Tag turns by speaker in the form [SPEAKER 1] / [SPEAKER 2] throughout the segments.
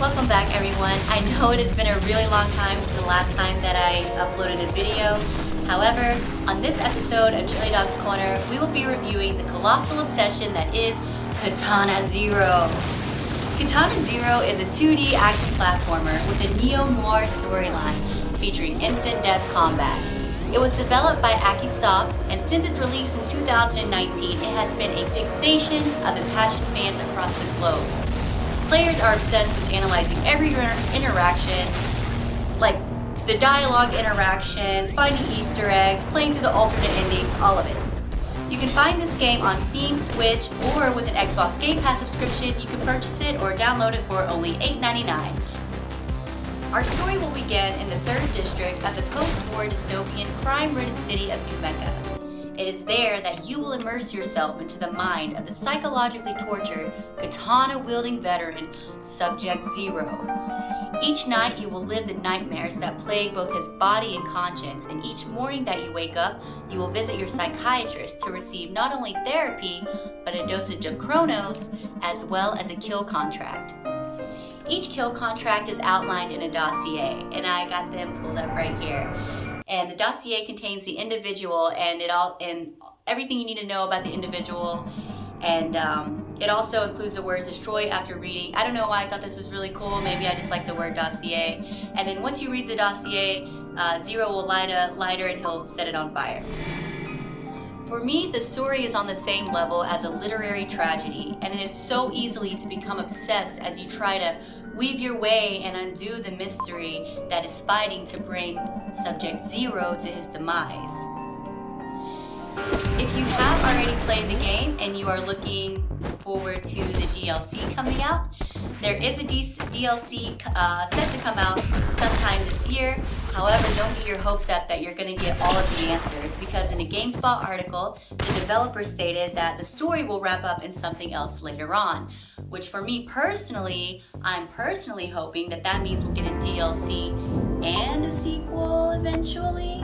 [SPEAKER 1] Welcome back, everyone. I know it has been a really long time since the last time that I uploaded a video. However, on this episode of ChiliDawg's Corner, we will be reviewing the colossal obsession that is Katana Zero. Katana Zero is a 2D action platformer with a neo-noir storyline featuring instant death combat. It was developed by Akisoft, and since its release in 2019, it has been a fixation of impassioned fans across the globe. Players are obsessed with analyzing every interaction, like the dialogue interactions, finding Easter eggs, playing through the alternate endings, all of it. You can find this game on Steam, Switch, or with an Xbox Game Pass subscription, you can purchase it or download it for only $8.99. Our story will begin in the 3rd District of the post-war dystopian crime-ridden city of New Mecca. It is there that you will immerse yourself into the mind of the psychologically tortured, katana-wielding veteran, Subject Zero. Each night you will live the nightmares that plague both his body and conscience, and each morning that you wake up, you will visit your psychiatrist to receive not only therapy, but a dosage of Chronos, as well as a kill contract. Each kill contract is outlined in a dossier, and I got them pulled up right here. And the dossier contains the individual and everything you need to know about the individual. And it also includes the words destroy after reading. I don't know why I thought this was really cool. Maybe I just like the word dossier. And then once you read the dossier, Zero will light a lighter and he'll set it on fire. For me, the story is on the same level as a literary tragedy, and it is so easily to become obsessed as you try to weave your way and undo the mystery that is fighting to bring Subject Zero to his demise. If you have already played the game and you are looking forward to the DLC coming out, there is a DLC set to come out sometime this year. However, don't get your hopes up that you're going to get all of the answers, because in a GameSpot article, the developer stated that the story will wrap up in something else later on, which for me personally, I'm personally hoping that that means we'll get a DLC and a sequel eventually.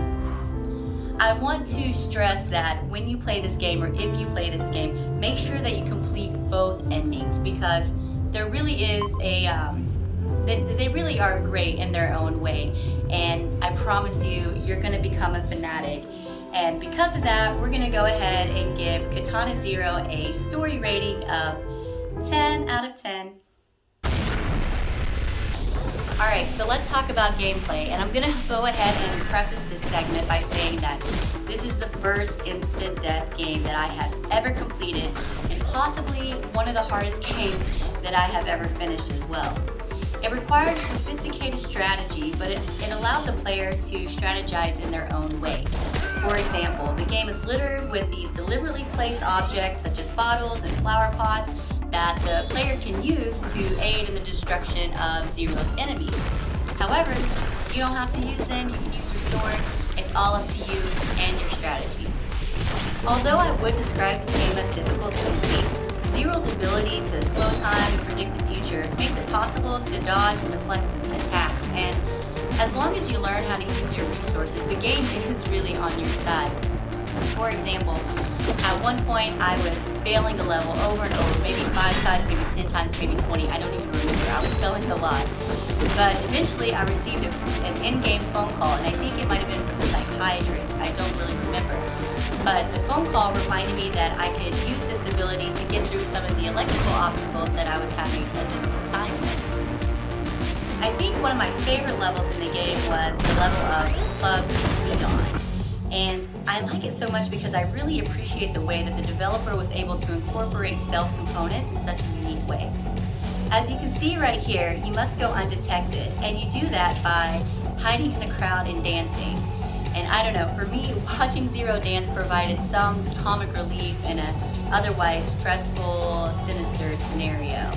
[SPEAKER 1] I want to stress that when you play this game, or if you play this game, make sure that you complete both endings, because there really is they really are great in their own way, and I promise you, you're going to become a fanatic. And because of that, we're going to go ahead and give Katana Zero a story rating of 10 out of 10. Alright, so let's talk about gameplay, and I'm going to go ahead and preface this segment by saying that this is the first instant death game that I have ever completed, and possibly one of the hardest games that I have ever finished as well. It required a sophisticated strategy, but it allowed the player to strategize in their own way. For example, the game is littered with these deliberately placed objects such as bottles and flower pots that the player can use to aid in the destruction of Zero's enemies. However, you don't have to use them, you can use your sword. It's all up to you and your strategy. Although I would describe this game as difficult to complete, Zero's ability to slow time and predict the future makes it possible to dodge and deflect attacks, and as long as you learn how to use your resources, the game is really on your side. For example, at one point I was failing a level over and over, maybe 5 times, maybe 10 times, maybe 20, I don't even remember, I was failing a lot. But eventually I received an in-game phone call, and I think it might have been from the psychiatrist, I don't really remember. But the phone call reminded me that I could use this ability to get through some of the electrical obstacles that I was having a difficult time with. I think one of my favorite levels in the game was the level of Club Neon. And I like it so much because I really appreciate the way that the developer was able to incorporate stealth components in such a unique way. As you can see right here, you must go undetected, and you do that by hiding in the crowd and dancing. And I don't know, for me, watching Zero dance provided some comic relief in an otherwise stressful, sinister scenario.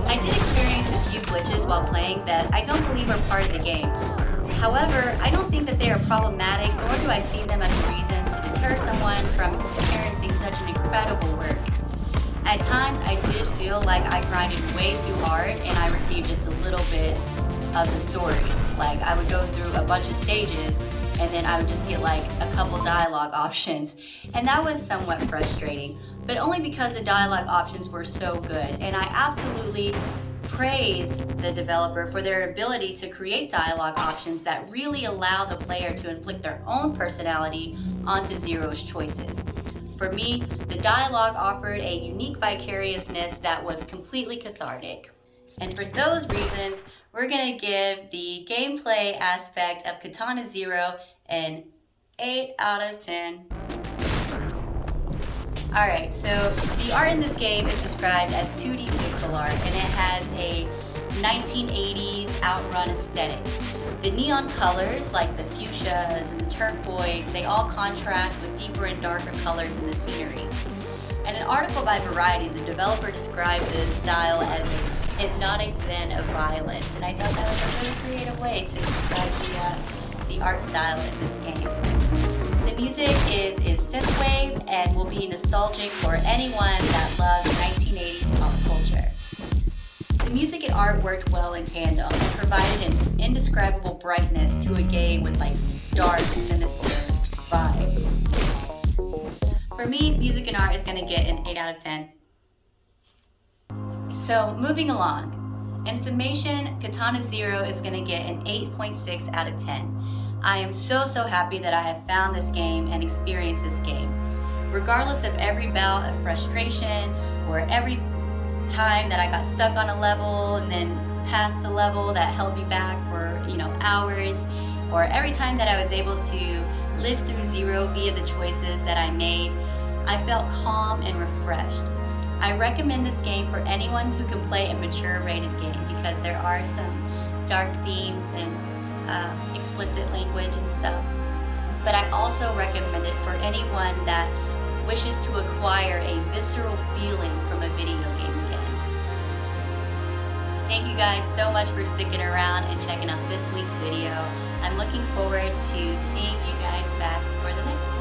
[SPEAKER 1] I did experience a few glitches while playing that I don't believe are part of the game. However, I don't think that they are problematic, nor do I see them as a reason to deter someone from experiencing such an incredible work. At times, I did feel like I grinded way too hard and I received just a little bit of the story. Like, I would go through a bunch of stages and then I would just get like a couple dialogue options, and that was somewhat frustrating, but only because the dialogue options were so good, and I absolutely praise the developer for their ability to create dialogue options that really allow the player to inflict their own personality onto Zero's choices. For me, the dialogue offered a unique vicariousness that was completely cathartic. And for those reasons, we're gonna give the gameplay aspect of Katana Zero an 8 out of 10. Alright, so the art in this game is described as 2D pixel art, and it has a 1980s outrun aesthetic. The neon colors, like the fuchsias and the turquoise, they all contrast with deeper and darker colors in the scenery. In an article by Variety, the developer described this style as a hypnotic zen of violence, and I thought that was a really creative way to describe the art style in this game. The music is synthwave and will be nostalgic for anyone that loves 1980s pop culture. The music and art worked well in tandem and provided an indescribable brightness to a game with like dark, sinister vibes. For me, music and art is going to get an 8 out of 10. So moving along. In summation, Katana Zero is going to get an 8.6 out of 10. I am so happy that I have found this game and experienced this game. Regardless of every bout of frustration or every time that I got stuck on a level and then passed the level that held me back for hours, or every time that I was able to live through Zero via the choices that I made, I felt calm and refreshed. I recommend this game for anyone who can play a mature rated game because there are some dark themes and explicit language and stuff. But I also recommend it for anyone that wishes to acquire a visceral feeling from a video game again. Thank you guys so much for sticking around and checking out this week's video. I'm looking forward to seeing you guys back for the next one.